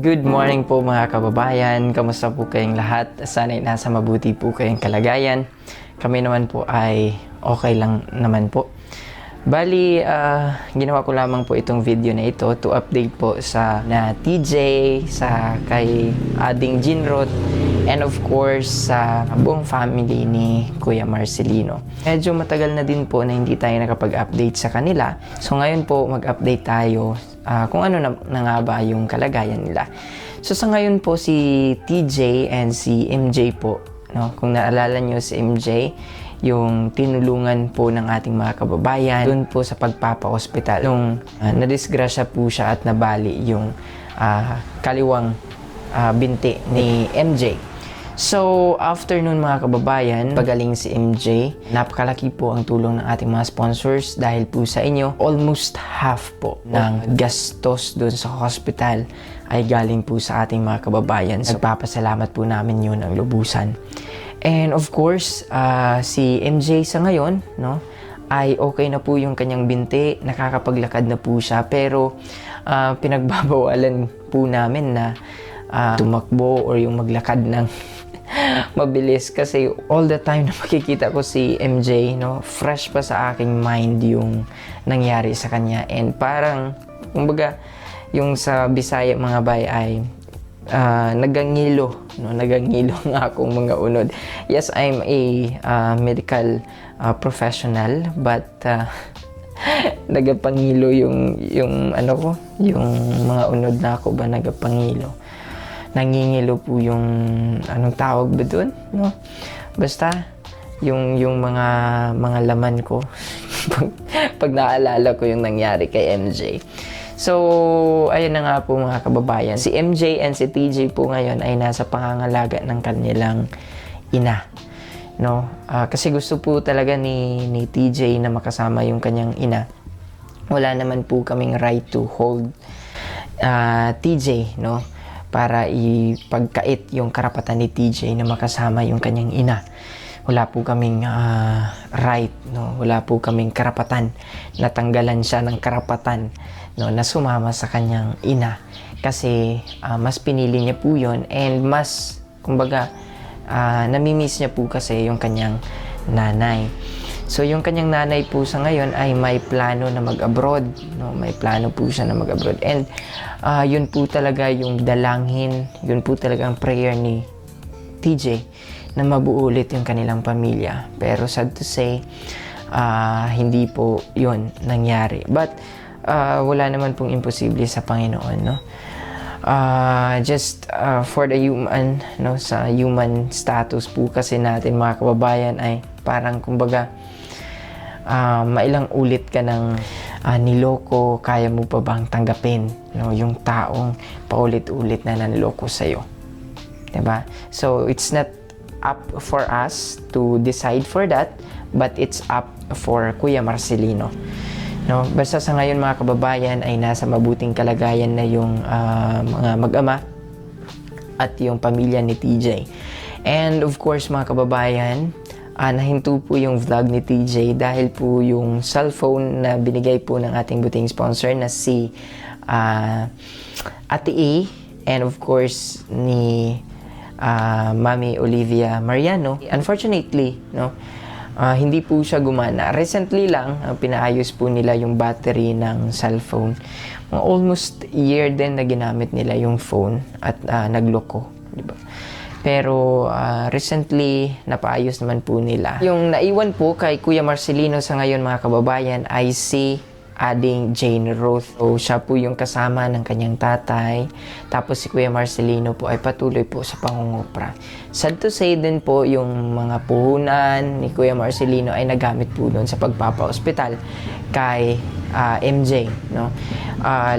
Good morning po mga kababayan. Kamusta po kayong lahat? Sana'y nasa mabuti po kayong kalagayan. Kami naman po ay okay lang naman po. Bali, ginawa ko lamang po itong video na ito to update po sa na TJ, sa kay Ading Jinrot, and of course sa buong family ni Kuya Marcelino. Medyo matagal na din po na hindi tayo nakapag-update sa kanila. So ngayon po mag-update tayo kung ano na nga ba yung kalagayan nila. So sa ngayon po si TJ and si MJ po, no? Kung naalala nyo si MJ, yung tinulungan po ng ating mga kababayan doon po sa pagpapa-hospital. Nung nadisgrasya po siya at nabali yung kaliwang binti ni MJ. So, after nun mga kababayan, pagaling si MJ, napakalaki po ang tulong ng ating mga sponsors dahil po sa inyo, almost half po ng gastos dun sa hospital ay galing po sa ating mga kababayan. So, nagpapasalamat po namin yun ang lubusan. And of course, si MJ sa ngayon, no, ay okay na po yung kanyang binti, nakakapaglakad na po siya, pero pinagbabawalan po namin na tumakbo or yung maglakad ng mabilis kasi all the time na makikita ko si MJ, no, fresh pa sa aking mind yung nangyari sa kanya, and parang kumbaga yung sa Bisaya mga bay ay nagangilo, no, nagangilo nga akong mga unod. Yes, I'm a medical professional, but nagapangilo yung ano ko, yung mga unod na ako ba nagapangilo. Nangingilo po yung anong tawag ba doon, no? Basta yung mga laman ko pag naalala ko yung nangyari kay MJ. So, ayun na nga po mga kababayan. Si MJ and si TJ po ngayon ay nasa pangangalaga ng kanilang ina, no? Kasi gusto po talaga ni TJ na makasama yung kanyang ina. Wala naman po kaming right to hold TJ, no? Para ipagkait yung karapatan ni TJ na makasama yung kanyang ina. Wala po kaming right, no? Wala po kaming karapatan. Natanggalan siya ng karapatan, no, na sumama sa kanyang ina. Kasi mas pinili niya po yun, and mas, kumbaga, namimiss niya po kasi yung kanyang nanay. So, yung kanyang nanay po sa ngayon ay may plano na mag-abroad, no? May plano po siya na mag-abroad. And yun po talaga yung dalangin, yun po talaga ang prayer ni TJ na mabuo ulit yung kanilang pamilya. Pero sad to say, hindi po yun nangyari. But wala naman pong imposible sa Panginoon, no? Just for the human, no, sa human status po kasi natin mga kababayan ay parang kumbaga mailang ulit ka ng niloko, kaya mo pa bang tanggapin, no, yung taong paulit-ulit na nanloko sa'yo, diba? So it's not up for us to decide for that, but it's up for Kuya Marcelino, no? Basta sa ngayon mga kababayan ay nasa mabuting kalagayan na yung mga mag-ama at yung pamilya ni TJ. And of course mga kababayan, nahinto po yung vlog ni TJ dahil po yung cellphone na binigay po ng ating buting sponsor na si Ate A, and of course ni Mami Olivia Mariano, unfortunately, no, hindi po siya gumana. Recently lang, pinaayos po nila yung battery ng cellphone. Almost year din na ginamit nila yung phone at nagloko, di ba? Pero recently, napaayos naman po nila. Yung naiwan po kay Kuya Marcelino sa ngayon mga kababayan ay si Ading Jane Roth. So, siya po yung kasama ng kanyang tatay. Tapos si Kuya Marcelino po ay patuloy po sa pangungupra. Sad to say din po, yung mga puhunan ni Kuya Marcelino ay nagamit po doon sa pagpapa-hospital kay MJ, no?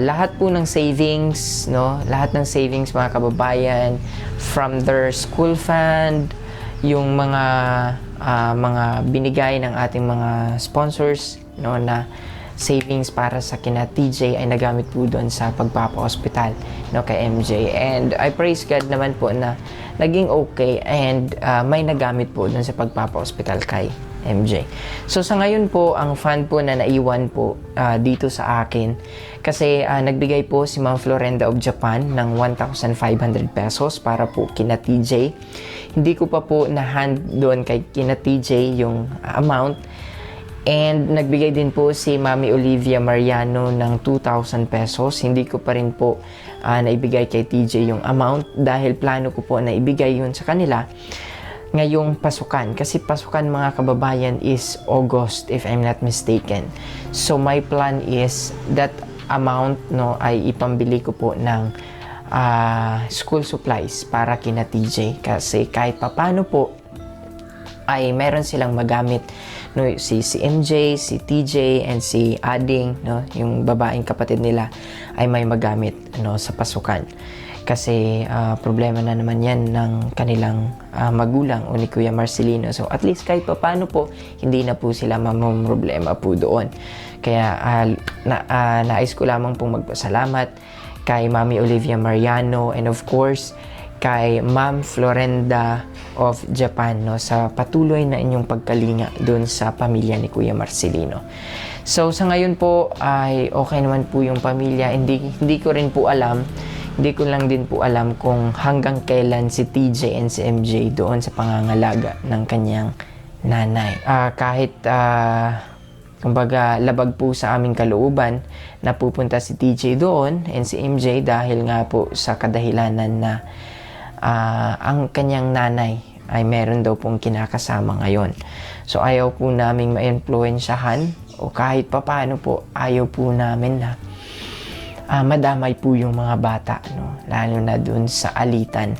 Lahat po ng savings, no? Lahat ng savings mga kababayan, from their school fund, yung mga binigay ng ating mga sponsors, no, na savings para sa kina TJ ay nagamit po doon sa pagpapa-hospital, no, kay MJ. And I praise God naman po na naging okay, and may nagamit po doon sa pagpapa-hospital kay MJ. So sa ngayon po, ang fund po na naiwan po dito sa akin, kasi nagbigay po si Ma'am Florenda of Japan ng 1,500 pesos para po kina TJ. Hindi ko pa po na-hand doon kay kina TJ yung amount. And nagbigay din po si Mami Olivia Mariano ng 2,000 pesos. Hindi ko pa rin po naibigay kay TJ yung amount dahil plano ko po na ibigay yun sa kanila ngayong pasukan. Kasi pasukan, mga kababayan, is August if I'm not mistaken. So my plan is that amount ay ipambili ko po ng school supplies para kina TJ. Kasi kahit papano po ay meron silang magamit, si MJ, si TJ, and si Ading, yung babaeng kapatid nila, ay may magamit sa pasukan. Kasi problema na naman yan ng kanilang magulang o ni Kuya Marcelino. So at least kahit pa paano po, hindi na po sila mamroblema po doon. Kaya nais ko lamang pong magpasalamat kay Mami Olivia Mariano, and of course kay Ma'am Florenda of Japan sa patuloy na inyong pagkalinga doon sa pamilya ni Kuya Marcelino. So sa ngayon po ay okay naman po yung pamilya. Hindi ko rin po alam, hindi ko lang din po alam kung hanggang kailan si TJ and si MJ doon sa pangangalaga ng kanyang nanay. Kahit kumbaga labag po sa aming kalooban na pupunta si TJ doon and si MJ dahil nga po sa kadahilanan na ang kanyang nanay ay meron daw pong kinakasama ngayon. So ayaw po namin ma-influensyahan o kahit papaano po ayaw po namin na madamay po yung mga bata, lalo na dun sa alitan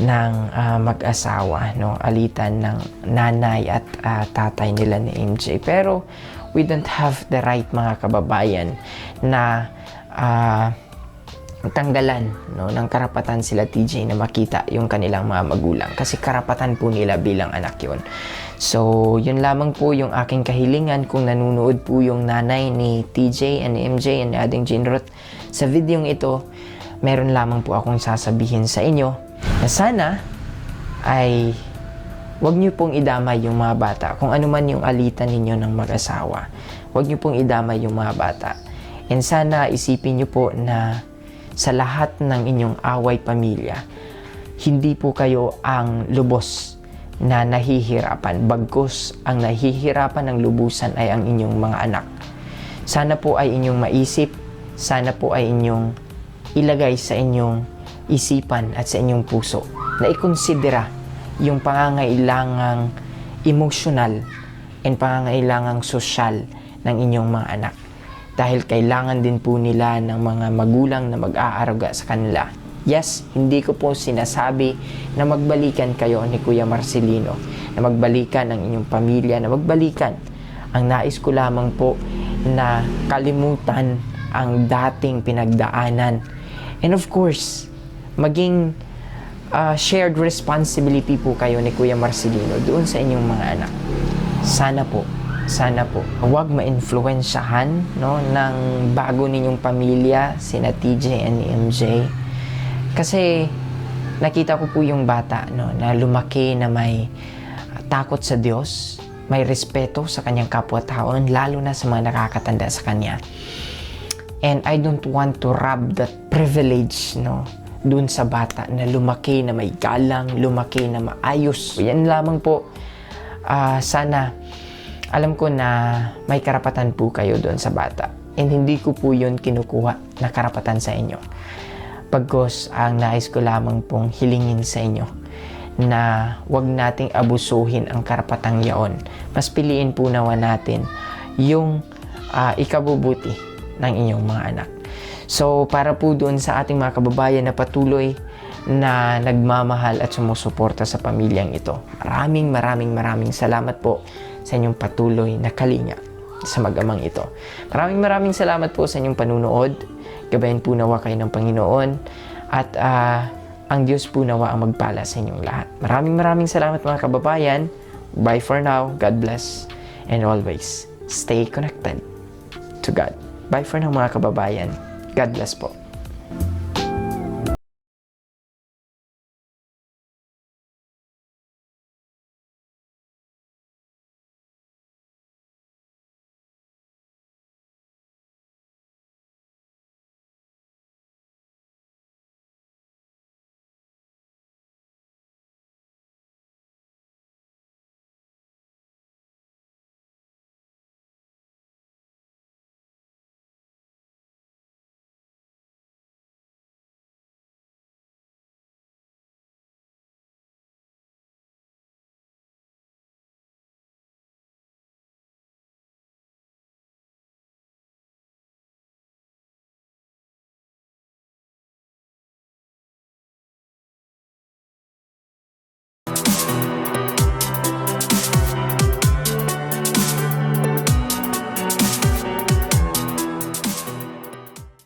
ng mag-asawa, alitan ng nanay at tatay nila ni MJ. Pero we don't have the right, mga kababayan, na tanggalan ng karapatan sila TJ na makita yung kanilang mga magulang, kasi karapatan po nila bilang anak yun. So yun lamang po yung aking kahilingan. Kung nanunood po yung nanay ni TJ and MJ and Ading Jinrot sa videong ito, meron lamang po akong sasabihin sa inyo na sana ay wag niyo pong idamay yung mga bata. Kung ano man yung alitan ninyo ng mag-asawa, wag niyo pong idamay yung mga bata. And sana isipin niyo po na sa lahat ng inyong away pamilya, hindi po kayo ang lubos na nahihirapan. Bagkus, ang nahihirapan ng lubusan ay ang inyong mga anak. Sana po ay inyong maisip, sana po ay inyong ilagay sa inyong isipan at sa inyong puso na ikonsidera yung pangangailangang emosyonal and pangangailangang sosyal ng inyong mga anak. Dahil kailangan din po nila ng mga magulang na mag-aaruga sa kanila. Yes, hindi ko po sinasabi na magbalikan kayo ni Kuya Marcelino, na magbalikan ang inyong pamilya, na magbalikan. Ang nais ko lamang po na kalimutan ang dating pinagdaanan. And of course, maging shared responsibility po kayo ni Kuya Marcelino doon sa inyong mga anak. Sana po, huwag ma-influensyahan ng bago ninyong pamilya, sina TJ and MJ. Kasi nakita ko po yung bata na lumaki na may takot sa Diyos, may respeto sa kanyang kapwa-taon, lalo na sa mga nakakatanda sa kanya. And I don't want to rob that privilege dun sa bata na lumaki na may galang, lumaki na maayos. Yan lamang po. Sana alam ko na may karapatan po kayo doon sa bata. And hindi ko po yun kinukuha na karapatan sa inyo. Pagkos ang nais ko lamang pong hilingin sa inyo na wag nating abusuhin ang karapatang yaon. Mas piliin po nawa natin yung ikabubuti ng inyong mga anak. So para po doon sa ating mga kababayan na patuloy na nagmamahal at sumusuporta sa pamilyang ito, maraming salamat po sa inyong patuloy na kalinga sa mag-amang ito. Maraming salamat po sa inyong panunood. Gabayan po nawa kayo ng Panginoon at ang Diyos po nawa ang magpala sa inyong lahat. Maraming salamat, mga kababayan. Bye for now. God bless. And always stay connected to God. Bye for now, mga kababayan. God bless po.